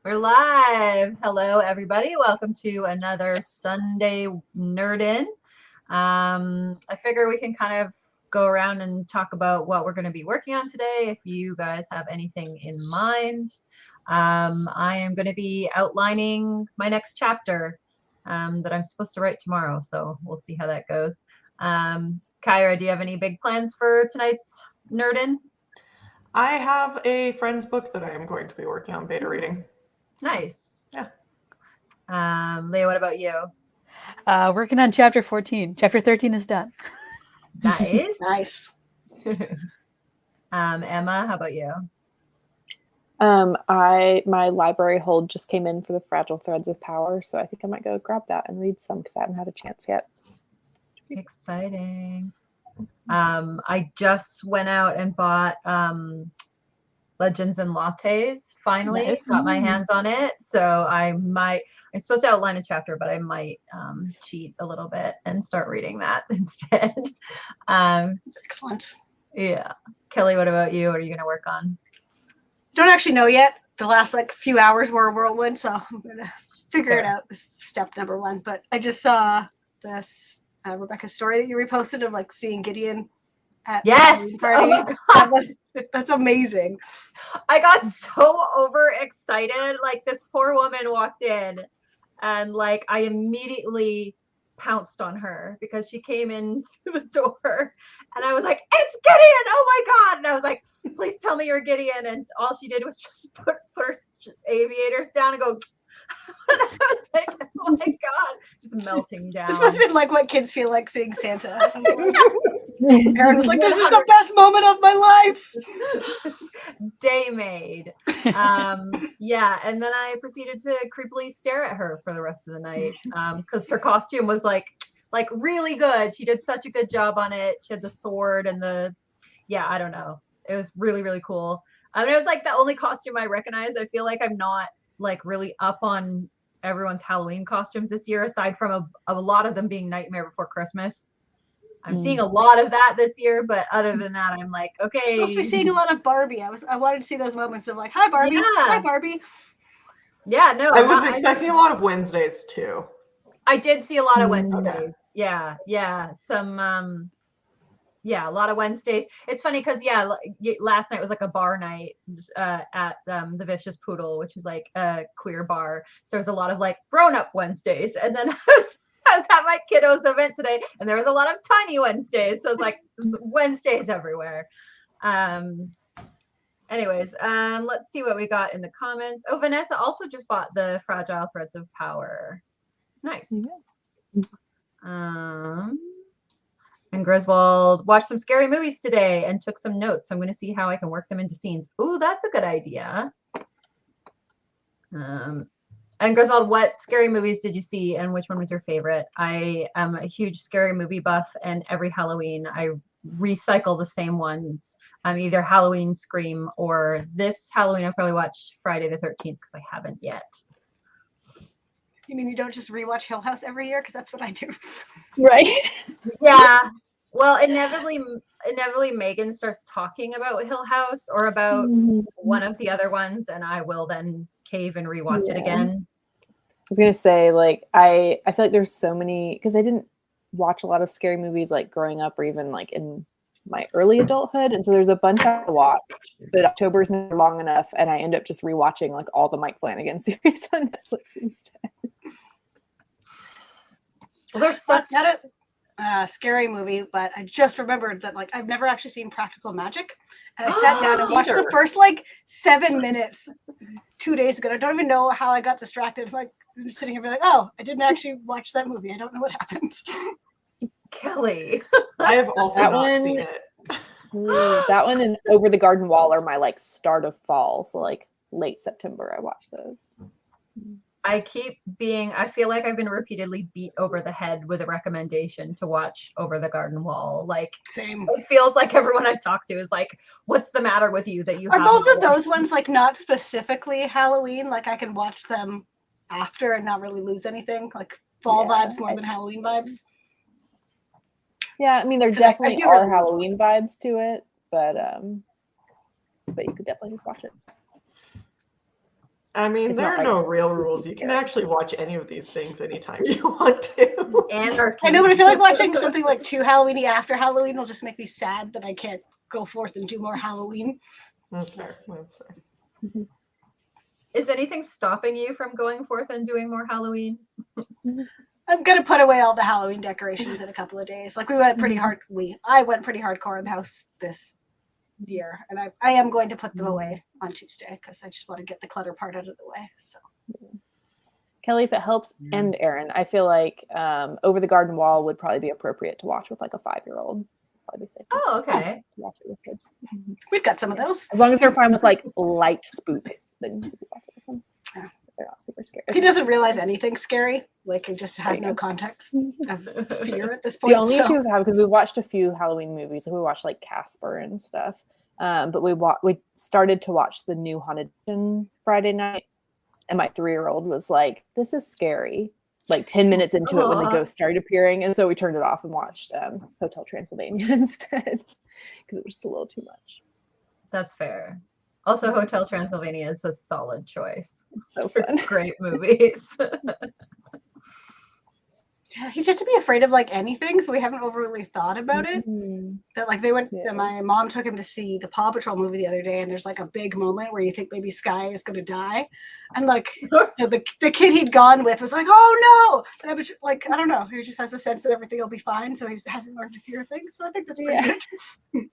We're live. Hello, everybody. Welcome to another Sunday Nerd In. I figure we can kind of go around and talk about what we're going to be working on today. If you guys have anything in mind, I am going to be outlining my next chapter that I'm supposed to write tomorrow. So we'll see how that goes. Kyra, do you have any big plans for tonight's Nerd In? I have a friend's book that I am going to be working on beta reading. Nice. Yeah. Leah, what about you? Working on chapter 14. Chapter 13 is done. Nice. Nice. Emma, how about you? My library hold just came in for the Fragile Threads of Power, so I think I might go grab that and read some because I haven't had a chance yet. Exciting. I just went out and bought Legends and Lattes. Finally, Nice. got my hands on it. So I'm supposed to outline a chapter, but I might cheat a little bit and start reading that instead. That's excellent. Yeah. Kelly, what about you? What are you going to work on? Don't actually know yet. The last few hours were a whirlwind, so I'm gonna figure it out. Step number one. But I just saw this Rebecca's story that you reposted of seeing Gideon at the Halloween party. Oh my God. That's amazing. I got so overexcited. This poor woman walked in and I immediately pounced on her because she came in through the door and I was like, it's Gideon! Oh my God! And I was like, please tell me you're Gideon. And all she did was just put her aviators down and go. And I was like, oh my God, just melting down. This must have been what kids feel like seeing Santa. Aaron was like, this is the best moment of my life. Day made. Yeah, and then I proceeded to creepily stare at her for the rest of the night because her costume was like really good. She did such a good job on it. She had the sword and I don't know. It was really, really cool. I mean, it was the only costume I recognized. I feel like I'm not really up on everyone's Halloween costumes this year, aside from a lot of them being Nightmare Before Christmas. I'm seeing a lot of that this year, but other than that, I'm like, okay. You're supposed to be seeing a lot of Barbie. I wanted to see those moments of hi Barbie, hi Barbie. Yeah, no. I was expecting a lot of Wednesdays too. I did see a lot of Wednesdays. Okay. Yeah. Some a lot of Wednesdays. It's funny because last night was a bar night at the Vicious Poodle, which is a queer bar. So there's a lot of grown-up Wednesdays, and then I was at my kiddos event today, and there was a lot of tiny Wednesdays. So it's Wednesdays everywhere. Anyways, let's see what we got in the comments. Oh, Vanessa also just bought the Fragile Threads of Power. Nice. Yeah. And Griswold watched some scary movies today and took some notes. So I'm going to see how I can work them into scenes. Ooh, that's a good idea. And Griswold, what scary movies did you see and which one was your favorite? I am a huge scary movie buff, and every Halloween I recycle the same ones. Either Halloween, Scream, or this Halloween I'll probably watch Friday the 13th because I haven't yet. You mean you don't just rewatch Hill House every year? Because that's what I do. Right. Yeah. Well, inevitably Megan starts talking about Hill House or about one of the other ones, and I will then cave and rewatch it again. I was gonna say, I feel like there's so many, because I didn't watch a lot of scary movies growing up or even in my early adulthood, and so there's a bunch I watch, but October's never long enough, and I end up just rewatching all the Mike Flanagan series on Netflix instead. Well, there's such a scary movie, but I just remembered that I've never actually seen Practical Magic, and I sat down and watched the first 7 minutes 2 days ago. I don't even know how I got distracted. I'm just sitting here being oh, I didn't actually watch that movie. I don't know what happened. Kelly, I have also not seen it. That one and Over the Garden Wall are my start of fall, so late September I watch those. I feel like I've been repeatedly beat over the head with a recommendation to watch Over the Garden Wall. Same. It feels like everyone I've talked to is what's the matter with you that you are both of those ones not specifically Halloween? I can watch them after and not really lose anything. Fall vibes more than Halloween vibes. Yeah, I mean there definitely are Halloween vibes to it, but you could definitely just watch it. I mean, It's there not are like- no real rules. You can actually watch any of these things anytime you want to. Anarchy. I know, but I feel like watching something like too Halloween-y after Halloween will just make me sad that I can't go forth and do more Halloween. That's fair. That's fair. Is anything stopping you from going forth and doing more Halloween? I'm gonna put away all the Halloween decorations in a couple of days. Like we went pretty hard. I went pretty hardcore in the house this year, and I am going to put them away on Tuesday because I just want to get the clutter part out of the way. So Kelly, if it helps, and Erin, I feel like Over the Garden Wall would probably be appropriate to watch with like a 5-year-old. Probably be safe. Oh, okay. To watch it with kids. we've got some of those. As long as they're fine with like light spook, then you can watch it with them. Yeah. They're not super scary. He doesn't realize anything's scary. Like it just has There you no context of Oh, fear at this point. The only so. issue we have, because we watched a few Halloween movies, like we watched like Casper and stuff, but we started to watch the new Haunted Mansion Friday night, and my 3-year-old was like, "This is scary." Like 10 minutes into it when the ghost started appearing, and so we turned it off and watched Hotel Transylvania instead because it was just a little too much. That's fair. Also, Hotel Transylvania is a solid choice. It's so For fun. great movies. Yeah, he's just to be afraid of like anything, so we haven't overly thought about it. Mhm. That like they went. Yeah. My mom took him to see the Paw Patrol movie the other day, and there's like a big moment where you think maybe Sky is gonna die, and like so the kid he'd gone with was like, "Oh no!" And I was like, I don't know. He just has a sense that everything will be fine, so he hasn't learned to fear things. So I think that's pretty good.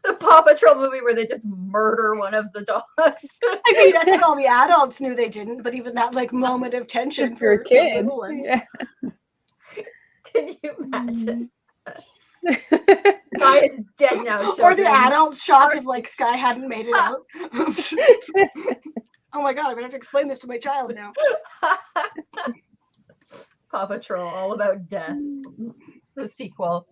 The Paw Patrol movie where they just murder one of the dogs. I mean, I think all the adults knew they didn't, but even that like moment of tension For a the kid. little ones. Yeah. Can you imagine? Sky is dead now. Or the children. adult shock of like Sky hadn't made it out. Oh my god, I'm gonna have to explain this to my child now. Paw Patrol, all about death. The sequel.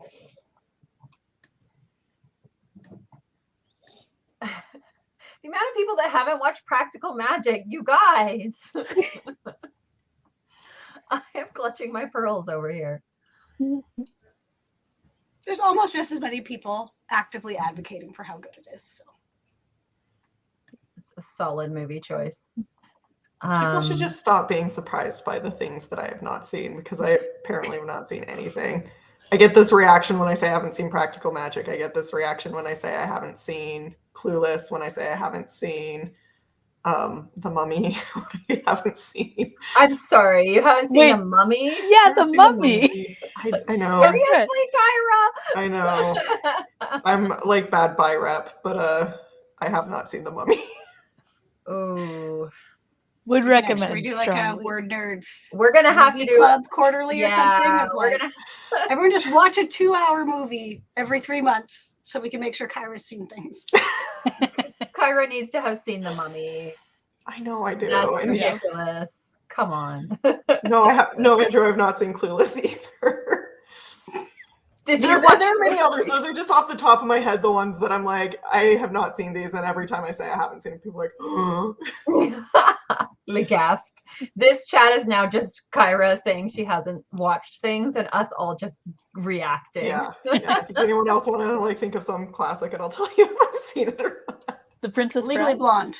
The amount of people that haven't watched Practical Magic, you guys. I am clutching my pearls over here. There's almost just as many people actively advocating for how good it is. So. It's a solid movie choice. People should just stop being surprised by the things that I have not seen, because I apparently have not seen anything. I get this reaction when I say I haven't seen Practical Magic. I get this reaction when I say I haven't seen Clueless, when I say I haven't seen The Mummy. I haven't seen. I'm sorry, you haven't seen Wait. The Mummy? Yeah, I haven't the seen mummy. I know. Seriously, I know. Kyra? I'm like bad by rep, but I have not seen The Mummy. Ooh. Would Should recommend. we do like strongly. a Word Nerds We're gonna have to movie do club quarterly or something? Yeah, Of we're like, gonna everyone just watch a 2-hour movie every 3 months so we can make sure Kyra's seen things. Kyra needs to have seen The Mummy. I know I do. That's And ridiculous. Come on. no, Andrew, I've not seen Clueless either. Did There you are many others. Those are just off the top of my head, the ones that I'm like, I have not seen these, and every time I say I haven't seen them, people are like, Le gasp. This chat is now just Kyra saying she hasn't watched things and us all just reacting. yeah. Does anyone else want to like think of some classic, and I'll tell you if I've seen it or not. The Princess Legally Bride. Blonde.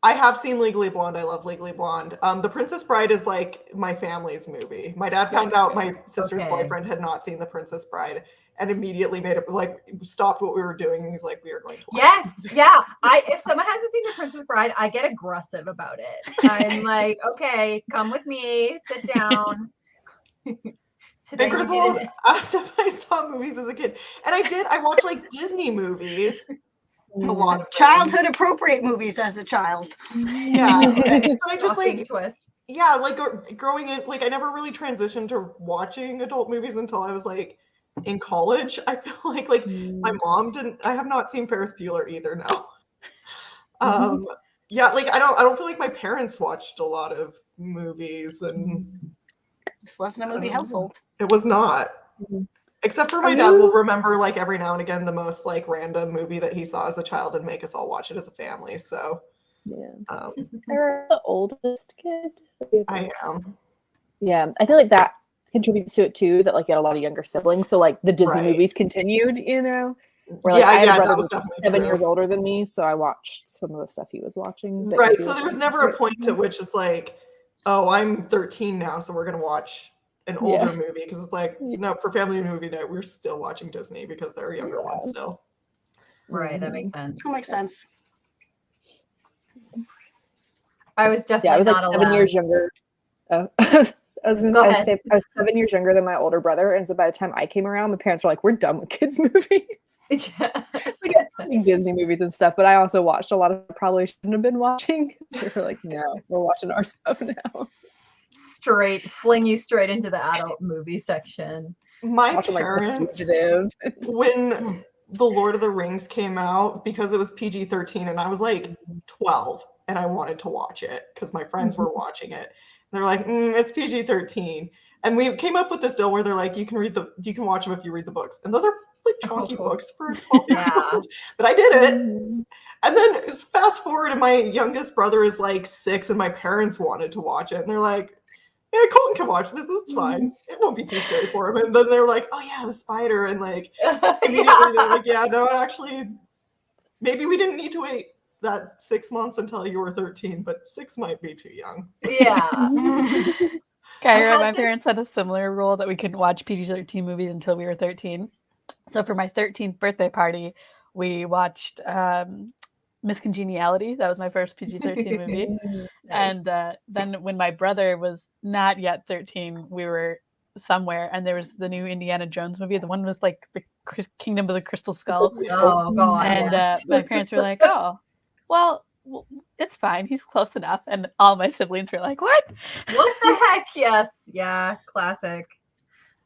I have seen Legally Blonde. I love Legally Blonde. The Princess Bride is like my family's movie. My dad found out my sister's Okay. boyfriend had not seen The Princess Bride and immediately made it like stopped what we were doing. And he's like, "We are going to watch Yes, this." yeah. If someone hasn't seen The Princess Bride, I get aggressive about it. I'm like, okay, come with me, sit down. Today And you Griswold get it. asked if I saw movies as a kid, and I did. I watched like Disney movies. A lot of them. Childhood appropriate movies as a child. Yeah, but I just Shocking like twist. yeah, like growing in, like I never really transitioned to watching adult movies until I was like in college. I feel like my mom didn't. I have not seen Ferris Bueller either. No. Yeah, like I don't feel like my parents watched a lot of movies, and This wasn't a movie household. it was not. Except for my dad will remember like every now and again the most like random movie that he saw as a child and make us all watch it as a family. So Yeah. You're the oldest kid. I am. Yeah, I feel like that contributes to it too. That like you had a lot of younger siblings, so like the Disney Right. movies continued. You know, Where like I had a that brother was who's like definitely 7 true. years older than me, so I watched some of the stuff he was watching. that Right. he So was there was like, never a point at which it's like, oh, I'm 13 now, so we're gonna watch an Yeah. older movie, because it's like, no, for family movie night, we're still watching Disney because they're younger Yeah. ones still. Right, that makes sense. That makes sense. I was Yeah, I definitely was like not 7 allowed. years younger. I was Go ahead. I was 7 years younger than my older brother, and so by the time I came around, my parents were like, "We're done with kids' movies." Yeah. Like I like Disney movies and stuff, but I also watched a lot of probably shouldn't have been watching. So we're like, no, we're watching our stuff now. Fling you straight into the adult movie section. My Watching like The parents, Fugitive. when The Lord of the Rings came out, because it was PG-13 and I was like 12 and I wanted to watch it because my friends were watching it. They're like, it's PG-13. And we came up with this deal where they're like, you can watch them if you read the books. And those are like chunky books for a 12-year-old. But I did it. And then fast forward, and my youngest brother is like 6 and my parents wanted to watch it. And they're like, yeah, Colton can watch this. It's fine. It won't be too scary for him. And then they're like, oh yeah, the spider. And like immediately they're like, yeah, no, actually, maybe we didn't need to wait that 6 months until you were 13, but 6 might be too young. Yeah. Kyra, my parents had a similar rule that we couldn't watch PG-13 movies until we were 13. So for my 13th birthday party, we watched Miss Congeniality. That was my first PG-13 movie. Nice. And then when my brother was not yet 13, we were somewhere, and there was the new Indiana Jones movie, the one with like the Kingdom of the Crystal Skull. Oh god. And yes. my parents were like, "Oh, well, it's fine. He's close enough." And all my siblings were like, "What? What the heck? Yes. Yeah. Classic.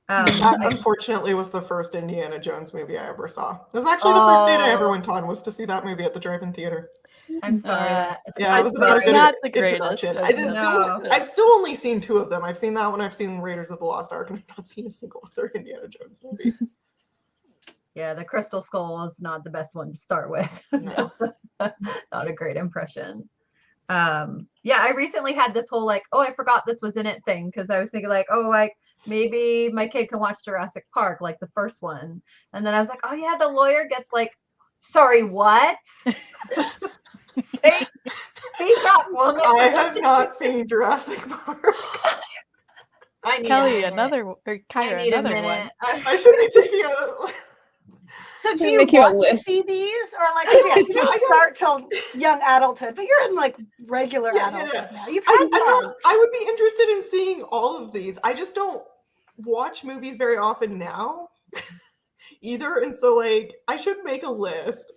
That unfortunately was the first Indiana Jones movie I ever saw. It was actually the first date I ever went on, was to see that movie at the drive-in theater. I'm sorry. Yeah, it was not a good Not the greatest introduction. of them. I've still only seen 2 of them. I've seen that one. I've seen Raiders of the Lost Ark, and I've not seen a single other Indiana Jones movie. Yeah, the Crystal Skull is not the best one to start with. No. Not a great impression. Yeah, I recently had this whole like, oh, I forgot this was in it thing, because I was thinking like, oh, like maybe my kid can watch Jurassic Park, like the first one. And then I was like, oh yeah, the lawyer gets like, sorry, what? Speak up, woman. I have not seen Jurassic Park. I need Kelly, a minute. I Kyra, need a another minute. one." I should be taking a... So do They you make you a want to list. see these, or like you don't start till young adulthood, but you're in like regular adulthood now. You've had time. I would be interested in seeing all of these. I just don't watch movies very often now either, and so like I should make a list.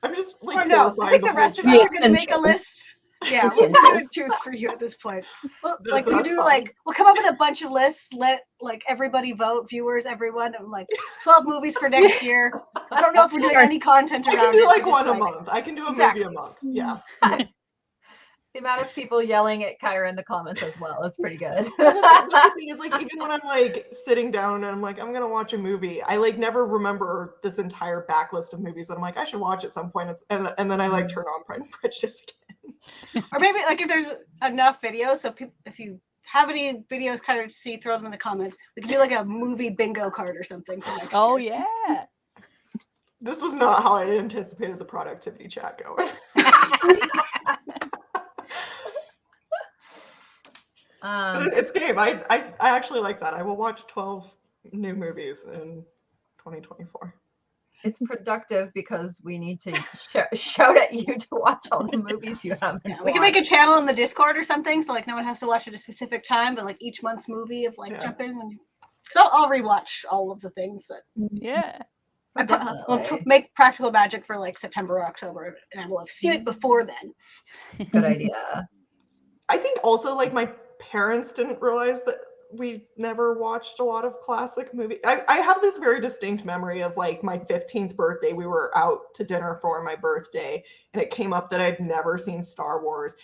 I'm just like, Or no, I think the rest of us are going to make a list. Yeah, we're going to choose for you at this point. Well, like we do, like we'll come up with a bunch of lists. Let like everybody vote, viewers, everyone, and like 12 movies for next year. I don't know if we're doing any content I around can do it. like We're just one a month. I can do a Exactly. movie a month. Yeah. The amount of people yelling at Kyra in the comments as well is pretty good. Well, the thing is, like, even when I'm like sitting down and I'm like, I'm gonna watch a movie, I like never remember this entire backlist of movies that I'm like, I should watch at some point. And then I like turn on Pride and Prejudice again. Or maybe like if there's enough videos, so if you have any videos kind of see, throw them in the comments. We could do like a movie bingo card or something for next Oh year. yeah. This was not how I anticipated the productivity chat going. But it's game. I actually like that. I will watch 12 new movies in 2024. It's productive because we need to shout at you to watch all the movies you haven't Yeah, we can make a channel in the Discord or something, so like no one has to watch at a specific time, but like each month's movie of like jump in when you. So I'll rewatch all of the things that. Yeah. We'll make Practical Magic for like September or October, and I will have seen it before then. Good idea. I think also like my parents didn't realize that we never watched a lot of classic movies. I have this very distinct memory of like my 15th birthday. We were out to dinner for my birthday, and it came up that I'd never seen Star Wars.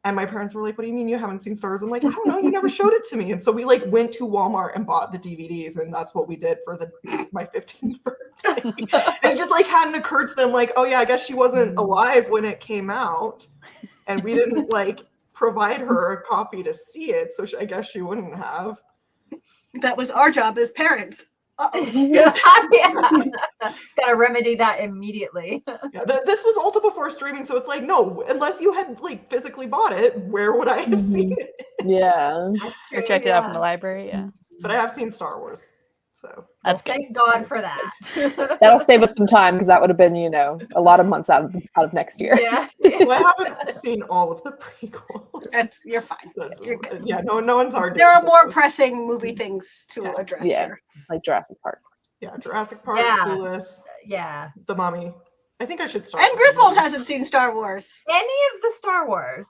And my parents were like, what do you mean you haven't seen Star Wars? I'm like, I don't know, you never showed it to me. And so we like went to Walmart and bought the DVDs, and that's what we did for my 15th birthday. And it just like hadn't occurred to them like, oh yeah, I guess she wasn't alive when it came out. And we didn't like provide her a copy to see it. So I guess she wouldn't have. That was our job as parents. Yeah. Gotta remedy that immediately. Yeah, this was also before streaming, so it's like, no, unless you had like physically bought it, where would I have seen it? Yeah. That's Or true, checked it out yeah. from the library. Yeah, But I have seen Star Wars, so Well, that's good. thank God for that. That'll save us some time because that would have been, a lot of months out of next year. Yeah. well, I haven't seen all of the prequels. You're fine. You're good. Yeah, no one's arguing. There are more pressing movie things to address Yeah. here. Like Jurassic Park. Yeah, Jurassic Park, Yeah. Clueless, Yeah. The Mummy. I think I should start. And with The Griswold Mummy. hasn't seen Star Wars. Any of the Star Wars.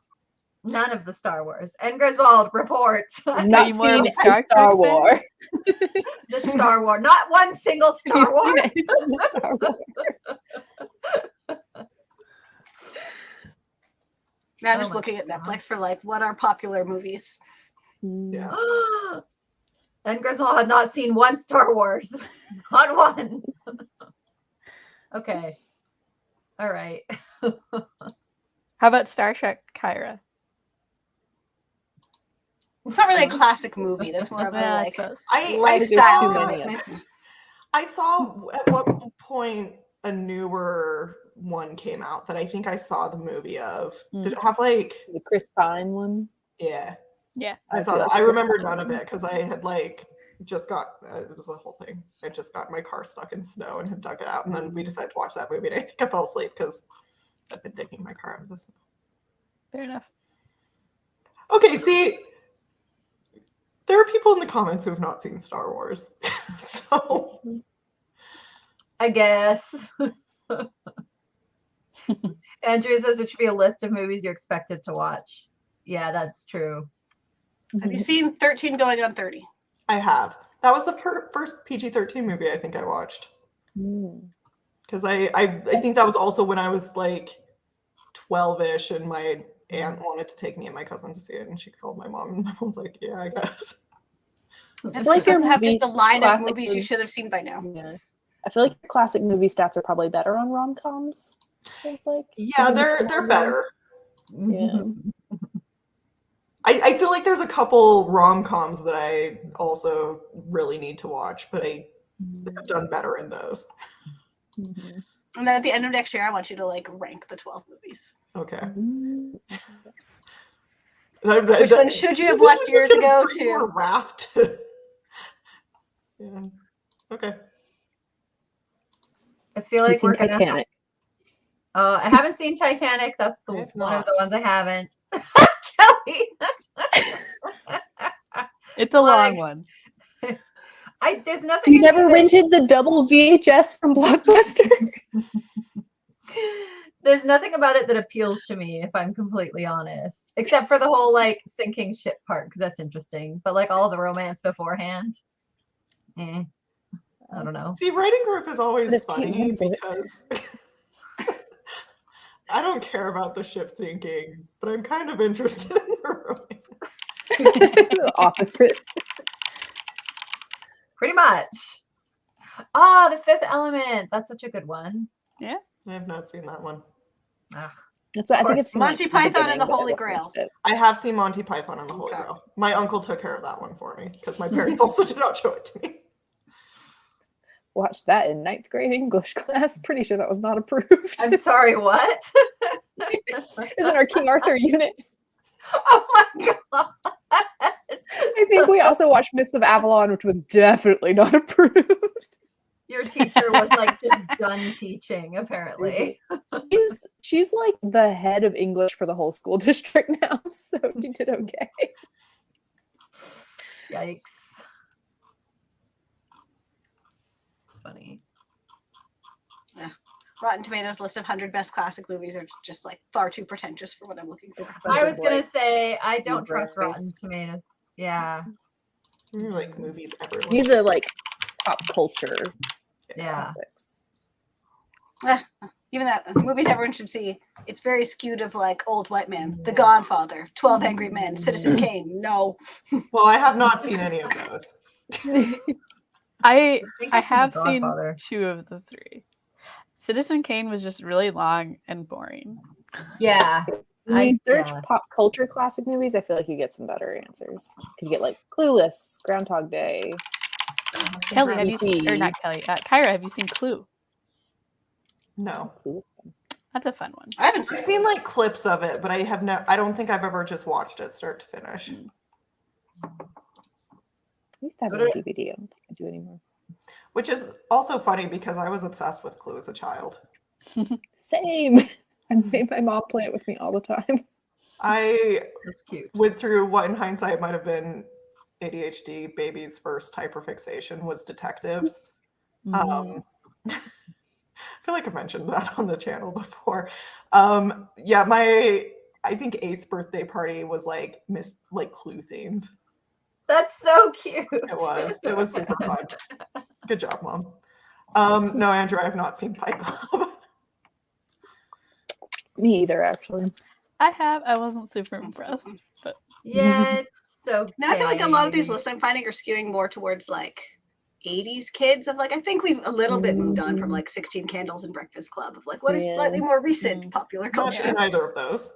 None of the Star Wars. And Griswold, report. I've not you more of seen a Star a Star Trek fan? Wars. The Star Wars. Not one single Have you Star Wars. seen any of the Star Wars? Now I'm Oh just my looking at God. Netflix for like what are popular movies. Yeah. And Griswold had not seen one Star Wars. Not one. Okay. All right. How about Star Trek, Kyra? It's not really a classic movie. That's more of a Yeah, I like suppose. I lifestyle too many of commitment. I saw at what point a newer one came out that I think I saw the movie of. Did it have like The Chris Pine one. yeah. Yeah. I saw that. I remember none of it because I had like just got it was a whole thing. I just got my car stuck in snow and had dug it out, and then we decided to watch that movie. And I think I fell asleep because I've been digging my car out of the snow. Fair enough. Okay, see, there are people in the comments who have not seen Star Wars, so I guess. Andrew says it should be a list of movies you're expected to watch. Yeah, that's true. Have you seen 13 Going on 30? I have. That was the first PG-13 movie I think I watched. Because I think that was also when I was like 12-ish and my aunt wanted to take me and my cousin to see it, and she called my mom, and my mom's like, yeah, I guess. Netflix like your doesn't have just a movies, line of classic movies you movies. should have seen by now. Yeah. I feel like classic movie stats are probably better on rom-coms. It's like Yeah, they're better. Yeah. I feel like there's a couple rom-coms that I also really need to watch, but I have done better in those. Mhm. And then at the end of next year, I want you to like rank the 12 movies. Okay. Which one should you have This watched is just years gonna ago bring more to? wrath to- Yeah. Okay. I feel Have you like we're seen gonna. Titanic? I haven't seen Titanic. That's I have one of not. the ones I haven't. Kelly. It's a long Like- one. There's nothing. You in me never that- rented the double VHS from Blockbuster? There's nothing about it that appeals to me, if I'm completely honest, except for the whole like sinking ship part, because that's interesting. But like all the romance beforehand, I don't know. See, writing group is always But it's Kate funny Winslet. because I don't care about the ship sinking, but I'm kind of interested in the romance. The opposite. Pretty much. Ah, The Fifth Element. That's such a good one. I have not seen that one. Ugh. That's what I Of think course. it's Monty Python and the Holy Grail. I have seen Monty Python and the Holy Okay. Grail. My uncle took care of that one for me because my parents also did not show it to me. Watched that in 9th grade English class. Pretty sure that was not approved. I'm sorry, what? Isn't our King Arthur unit? Oh my god. I think we also watched Mists of Avalon, which was definitely not approved. Your teacher was like just done teaching, apparently. She's like the head of English for the whole school district now, so she did okay. Yikes. Funny. Rotten Tomatoes list of 100 best classic movies are just like far too pretentious for what I'm looking for. I was gonna say I don't trust Blu-rays. Rotten Tomatoes. Yeah. Like movies everyone. These are like pop culture Yeah. classics. Even that movies everyone should see. It's very skewed of like old white man, The Godfather, 12 Angry Men, Citizen Kane. No, Well, I have not seen any of those. I think I I've seen The have seen Godfather. 2 of the 3. Citizen Kane was just really long and boring. Yeah. When you search yeah. pop culture classic movies, I feel like you get some better answers. Because you get like Clueless, Groundhog Day. Kelly, have you seen, or E.T. not Kelly, Kyra, have you seen Clue? No. That's a fun one. I haven't seen I've it. seen like clips of it, but I don't think I've ever just watched it start to finish. I used to have it on DVD. I don't think I do anymore. Which is also funny because I was obsessed with Clue as a child. Same. I made my mom play it with me all the time. That's cute. Went through what in hindsight might have been ADHD baby's first hyperfixation was detectives. I feel like I mentioned that on the channel before. Yeah, I think 8th birthday party was like Clue themed. That's so cute. It was super fun. Good job, Mom. No, Andrew, I have not seen Fight Club. Me either, actually. I wasn't super impressed, but Yeah, it's so Now I feel like a lot of these gay. lists I'm finding are skewing more towards like 80s kids of like I think we've a little bit moved on from like 16 Candles and Breakfast Club of like what is slightly more recent popular Not culture. seen either of those.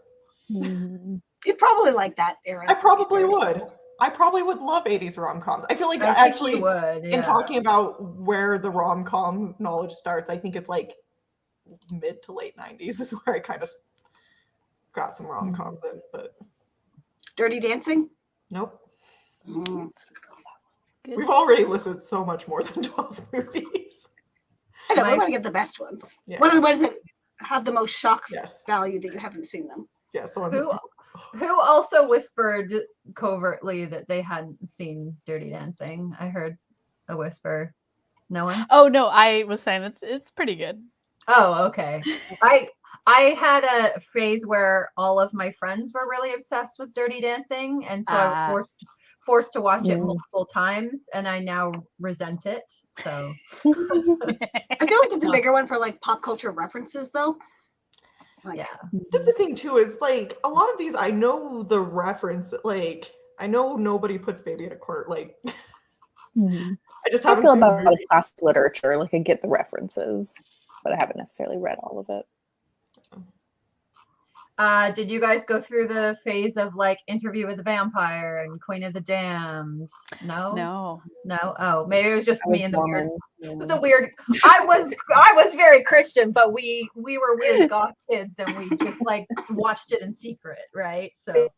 You'd probably like that era. I probably would. I probably would love 80s rom-coms. I feel like I think actually you would, in yeah. talking about where the rom-com knowledge starts, I think it's like mid to late 90s is where I kind of got some rom-coms in, but Dirty Dancing? nope. Mm. We've already listed so much more than 12 movies. I know, My- we want to get the best ones. Yeah. What are the ones that have the most shock Yes. value that you haven't seen them? Yes, the one Who also whispered covertly that they hadn't seen Dirty Dancing? I heard a whisper. No one? oh no, I was saying it's pretty good. Oh, okay. I had a phase where all of my friends were really obsessed with Dirty Dancing, and so I was forced to watch it multiple times, and I now resent it. So I feel like it's a bigger one for like pop culture references though. Like, yeah. That's the thing too, is like a lot of these I know the reference, like I know nobody puts baby in a corner, like I just I haven't feel seen about the a lot movie. of classic literature. Like I get the references, but I haven't necessarily read all of it. Did you guys go through the phase of like Interview with the Vampire and Queen of the Damned? No. Oh, maybe it was just me and the weird. The weird. I was very Christian, but we were weird goth kids, and we just like watched it in secret, right? So,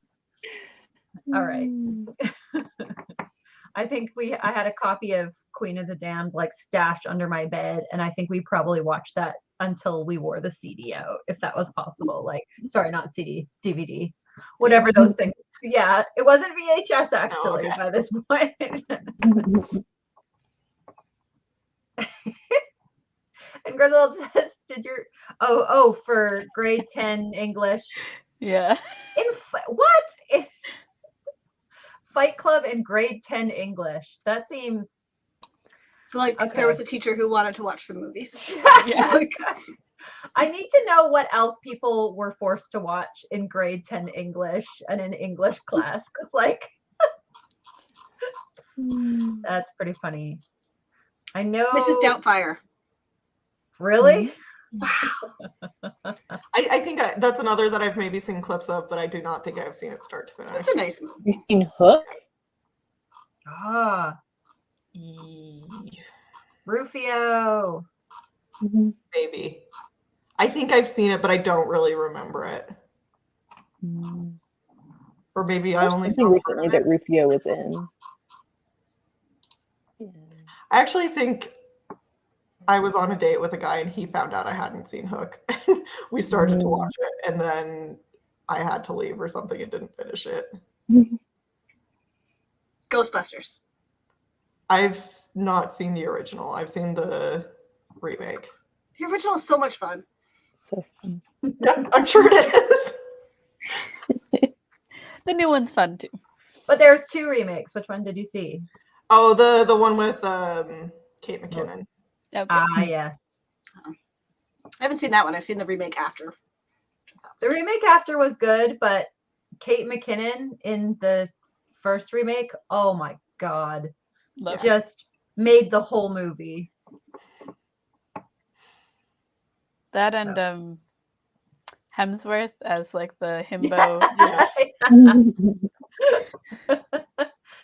all right. I think I had a copy of Queen of the Damned like stashed under my bed, and I think we probably watched that until we wore the CD out, if that was possible. Like, sorry, not CD, DVD, whatever those things. Yeah, it wasn't VHS actually by this point. And Griswold says, "Did your for grade 10 English? Yeah. What? Fight Club in grade 10 English? That seems like if there was a teacher who wanted to watch some movies. Yeah. Like, I need to know what else people were forced to watch in grade 10 English and in English class. Because like that's pretty funny. I know Mrs. Doubtfire. Really? I think that's another that I've maybe seen clips of, but I do not think I've seen it start to finish. That's a nice movie. You've seen Hook? Rufio. Maybe. I think I've seen it, but I don't really remember it. Or maybe I only saw recently that Rufio was in. I actually think I was on a date with a guy and he found out I hadn't seen Hook. We started to watch it and then I had to leave or something and didn't finish it. Ghostbusters. I've not seen the original. I've seen the remake. The original is so much fun. So fun. Yeah, I'm sure it is. The new one's fun too. But there's 2 remakes. Which one did you see? Oh, the one with Kate McKinnon. Okay. Yes. I haven't seen that one. I've seen the remake after. The remake after was good, but Kate McKinnon in the first remake, oh my God. Love it. Just made the whole movie. That and Hemsworth as like the himbo. Yes.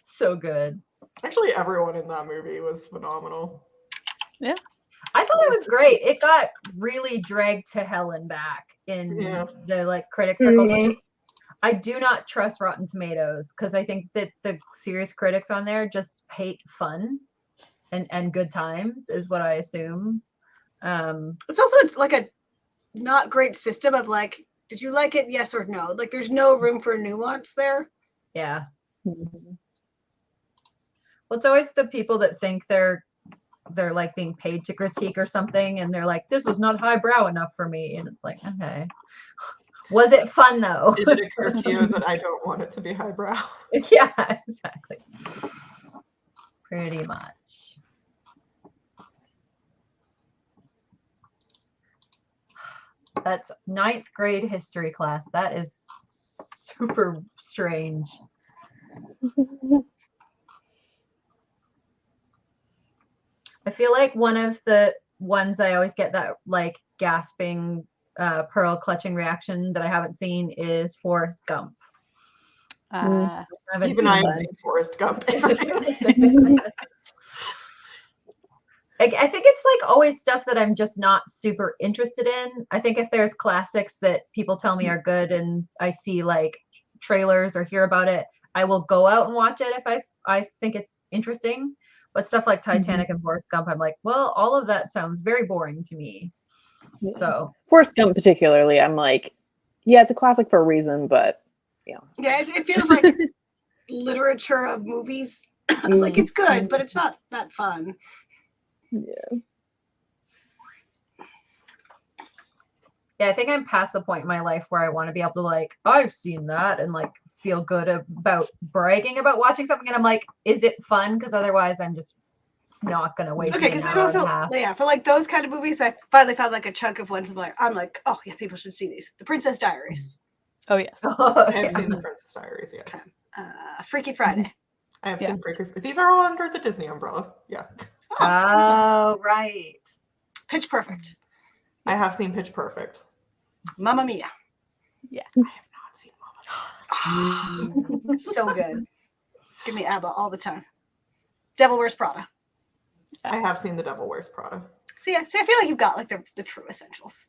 So good. Actually, everyone in that movie was phenomenal. Yeah. I thought it was great. It got really dragged to hell and back in the like critic circles, which is I do not trust Rotten Tomatoes because I think that the serious critics on there just hate fun and good times is what I assume. It's also like a not great system of like, did you like it? Yes or no. Like there's no room for nuance there. Yeah. Well, it's always the people that think they're like being paid to critique or something, and they're like, this was not highbrow enough for me. And it's like, okay. Was it fun though? Did it occur to you that I don't want it to be highbrow? Yeah, exactly. Pretty much. That's 9th grade history class. That is super strange. I feel like one of the ones I always get that like gasping pearl clutching reaction that I haven't seen is Forrest Gump. Even I have seen Forrest Gump. I think it's like always stuff that I'm just not super interested in. I think if there's classics that people tell me are good and I see like trailers or hear about it, I will go out and watch it if I think it's interesting. But stuff like Titanic and Forrest Gump, I'm like, well, all of that sounds very boring to me. Yeah. So Forrest Gump particularly, I'm like, yeah, it's a classic for a reason, but yeah, it feels like literature of movies. Like it's good, but it's not that fun. Yeah. Yeah, I think I'm past the point in my life where I want to be able to like, I've seen that and like feel good about bragging about watching something. And I'm like, is it fun? Because otherwise I'm just not going to waste Okay, because an there's hour also, and a half. yeah, for like those kind of movies, I finally found like a chunk of ones I'm like, oh yeah, people should see these. The Princess Diaries. Oh yeah. I have seen The Princess Diaries, yes. Freaky Friday. I have seen Freaky. These are all under the Disney umbrella. Yeah. Oh, right. Pitch Perfect. I have seen Pitch Perfect. Mamma Mia. Yeah. I have not seen Mamma Mia. So good. Give me ABBA all the time. Devil Wears Prada. I have seen The Devil Wears Prada. See, I feel like you've got like the true essentials.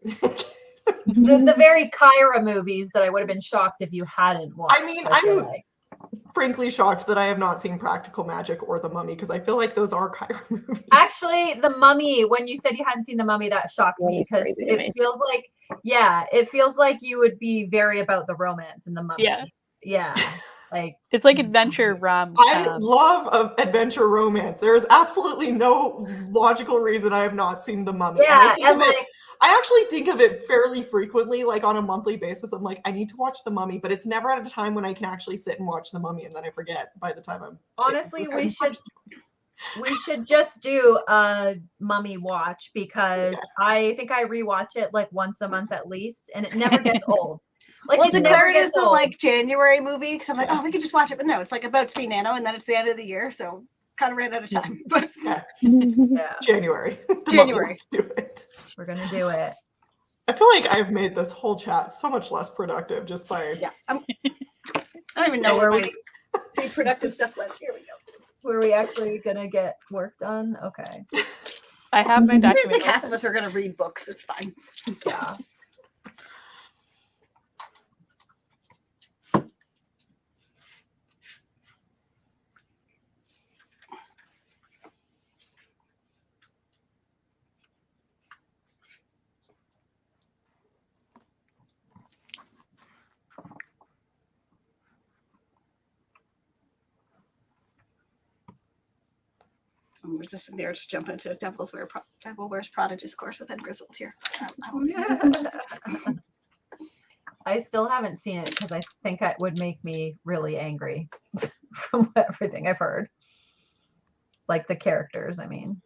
The very Kyra movies that I would have been shocked if you hadn't watched. I mean, feel I'm like. frankly shocked that I have not seen Practical Magic or The Mummy because I feel like those are Kyra movies. Actually, The Mummy, when you said you hadn't seen The Mummy, that shocked That me is because crazy to me. it feels like you would be very about the romance in The Mummy. Yeah. Yeah. Like It's like adventure rom. I love adventure romance. There is absolutely no logical reason I have not seen The Mummy. yeah, and I actually think of it fairly frequently, like on a monthly basis. I'm like, I need to watch The Mummy, but it's never at a time when I can actually sit and watch The Mummy, and then I forget by the time I'm. honestly, we should just do a Mummy watch because I think I rewatch it like once a month at least, and it never gets old. Like Well, it never declare it gets as the old. like January movie because I'm like, oh, we could just watch it, but no, it's like about to be Nano, and then it's the end of the year, so kind of ran out of time. But Yeah, January. The January. Mummy, let's do it. we're gonna do it. I feel like I've made this whole chat so much less productive just by. yeah, I don't even know Where where we any productive stuff went. Here we go. were we actually gonna get work done? Okay. I have my I don't document. think half open. of us are going to read books. It's fine. Yeah. I'm resisting the urge to jump into Devil Wears Prada discourse with Ed Griswold here. I still haven't seen it because I think it would make me really angry from everything I've heard. Like the characters, I mean.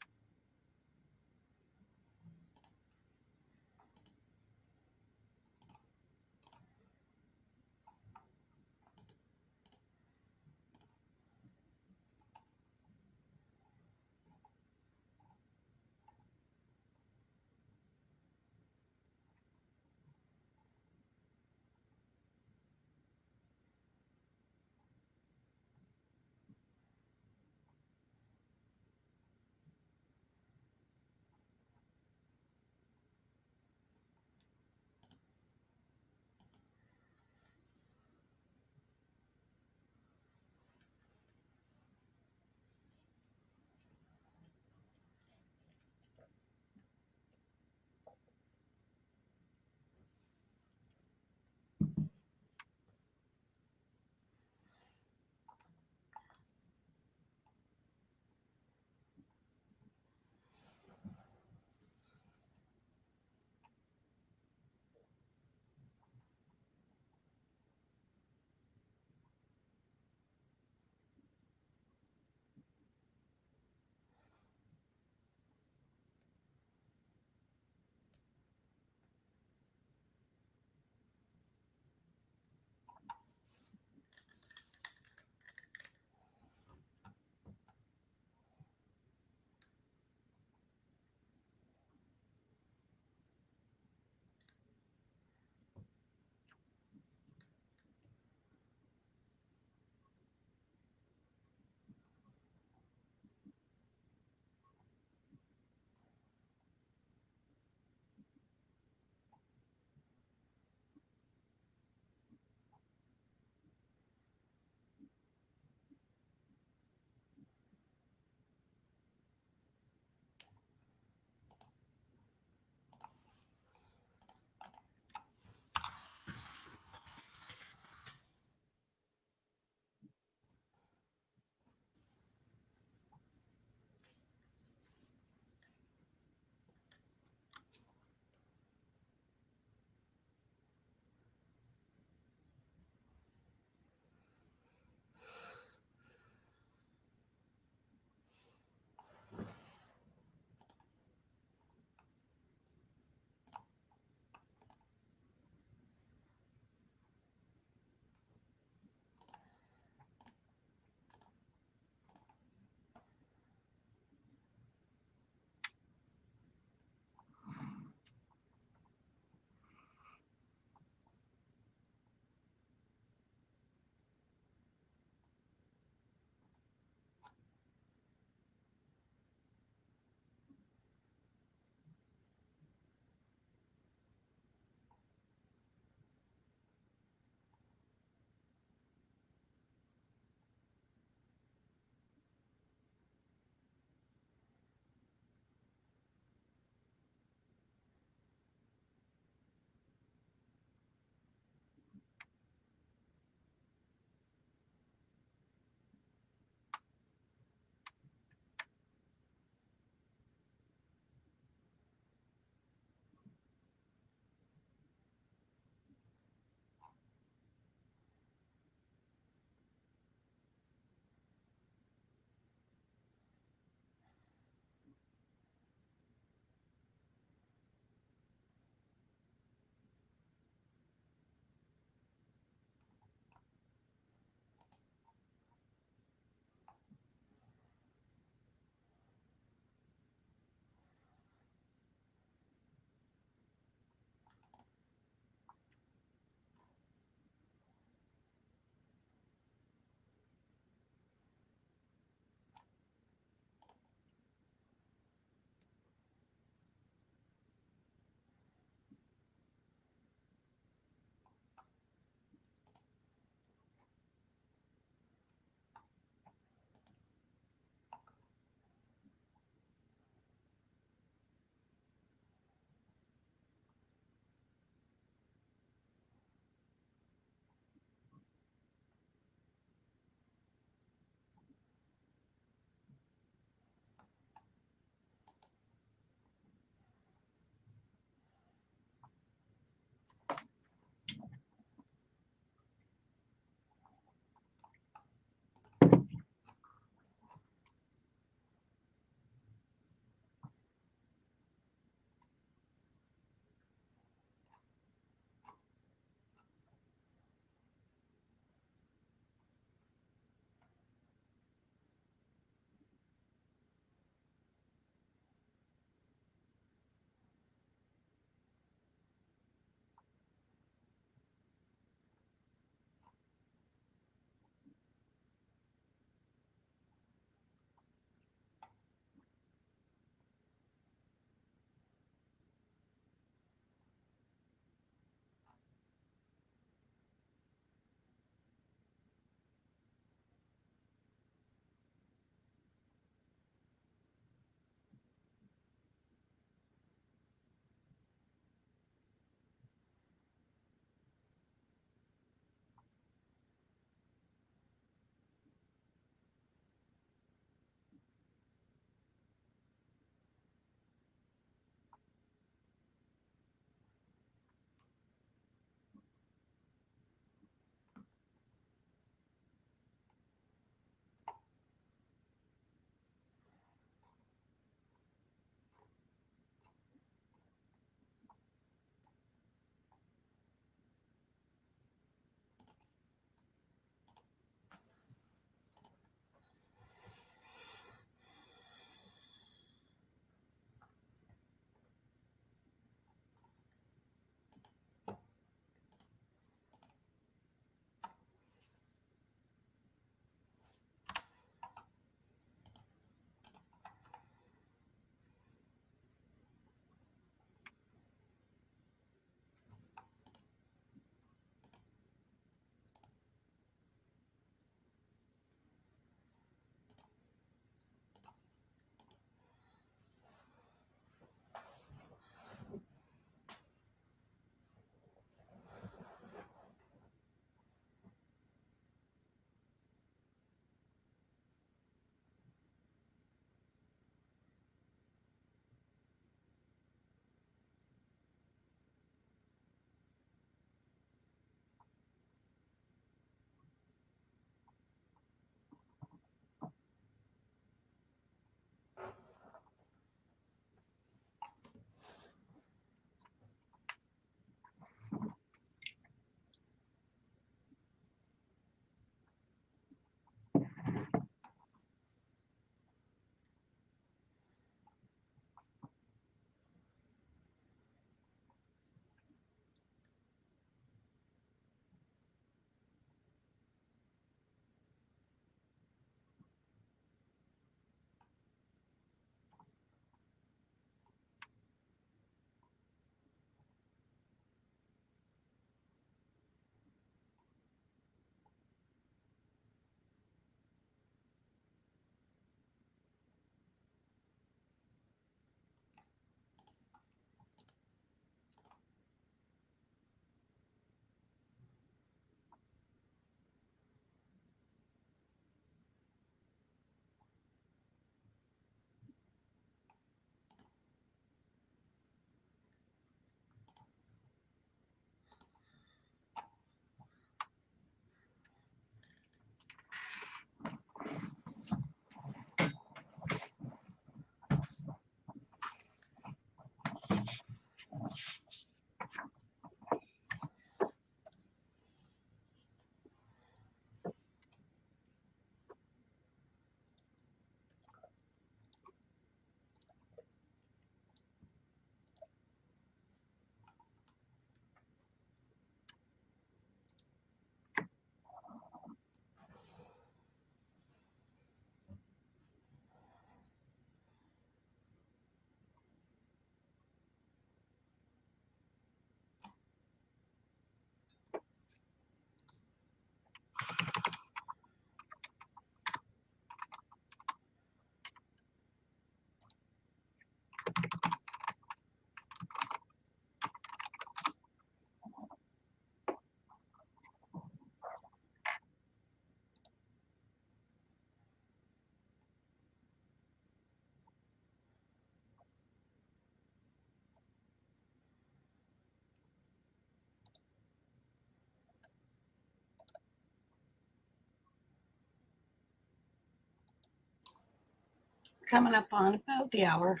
coming up on about the hour.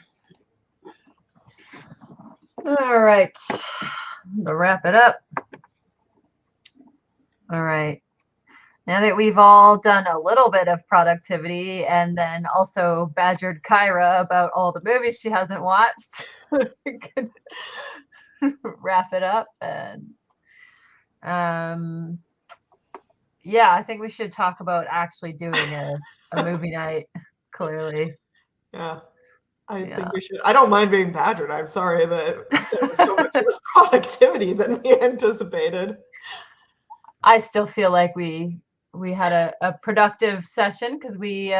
All right. To wrap it up. All right. Now that we've all done a little bit of productivity and then also badgered Kyra about all the movies she hasn't watched, we can wrap it up. And yeah, I think we should talk about actually doing a movie night, clearly. Yeah. I think we should. I don't mind being badgered. I'm sorry that there was so much less productivity than we anticipated. I still feel like we had a productive session because we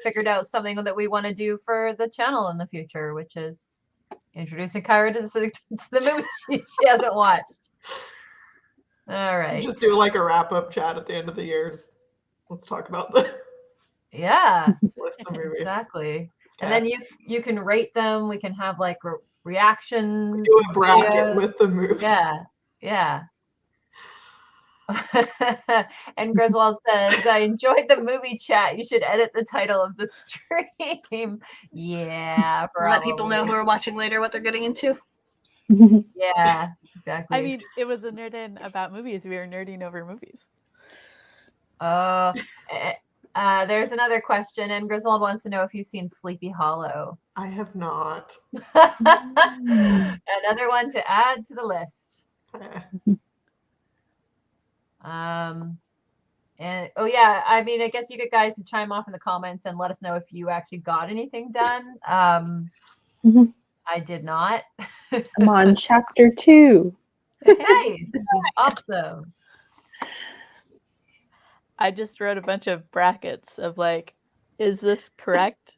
figured out something that we want to do for the channel in the future, which is introducing Kyra to the movies she hasn't watched. All right. Just do like a wrap-up chat at the end of the year. Let's talk about the list of movies. Exactly. And then you can rate them. We can have like reaction. Do a bracket with the movie. Yeah. And Griswold says, I enjoyed the movie chat. You should edit the title of the stream. Yeah, probably. Let people know who are watching later what they're getting into. Yeah, exactly. I mean, it was a nerd in about movies. We were nerding over movies. There's another question, and Griswold wants to know if you've seen Sleepy Hollow. I have not. Another one to add to the list. And I mean, I guess you get guys to chime off in the comments and let us know if you actually got anything done. I did not. I'm on chapter 2. Nice. Awesome. I just wrote a bunch of brackets of like, is this correct?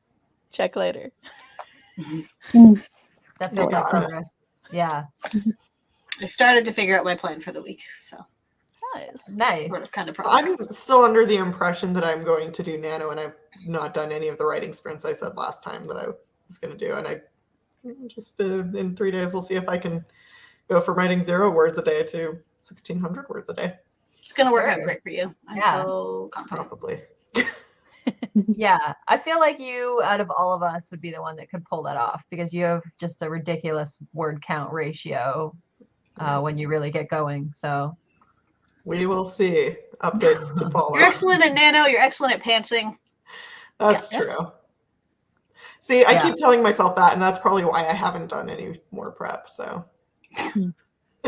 Check later. That feels like progress. Yeah. I started to figure out my plan for the week, so nice. Kind of progress. I'm still under the impression that I'm going to do nano, and I've not done any of the writing sprints I said last time that I was going to do. And I just in 3 days, we'll see if I can go from writing 0 words a day to 1,600 words a day. It's going to work out great for you. I'm so confident. Probably. Yeah, I feel like you, out of all of us, would be the one that could pull that off because you have just a ridiculous word count ratio when you really get going. So we will see. Updates to follow. You're excellent at nano. You're excellent at pantsing. That's true. See, I keep telling myself that, and that's probably why I haven't done any more prep. So you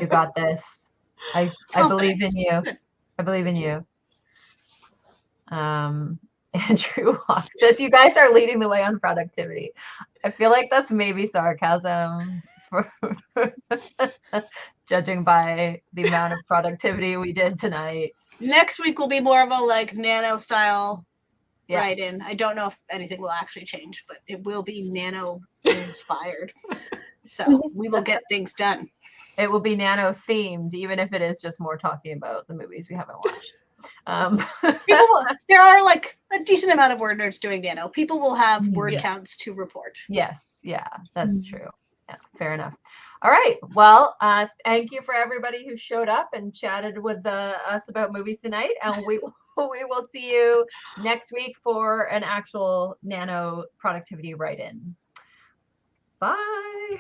got this. I believe in you. I believe in you. Andrew Hawk says, you guys are leading the way on productivity. I feel like that's maybe sarcasm, judging by the amount of productivity we did tonight. Next week will be more of a like nano style write-in. I don't know if anything will actually change, but it will be nano inspired. So we will get things done. It will be nano themed, even if it is just more talking about the movies we haven't watched. There are like a decent amount of word nerds doing nano. People will have word counts to report. Yes, that's true. Yeah, fair enough. All right. Well, thank you for everybody who showed up and chatted with us about movies tonight, and we will see you next week for an actual nano productivity write-in. Bye.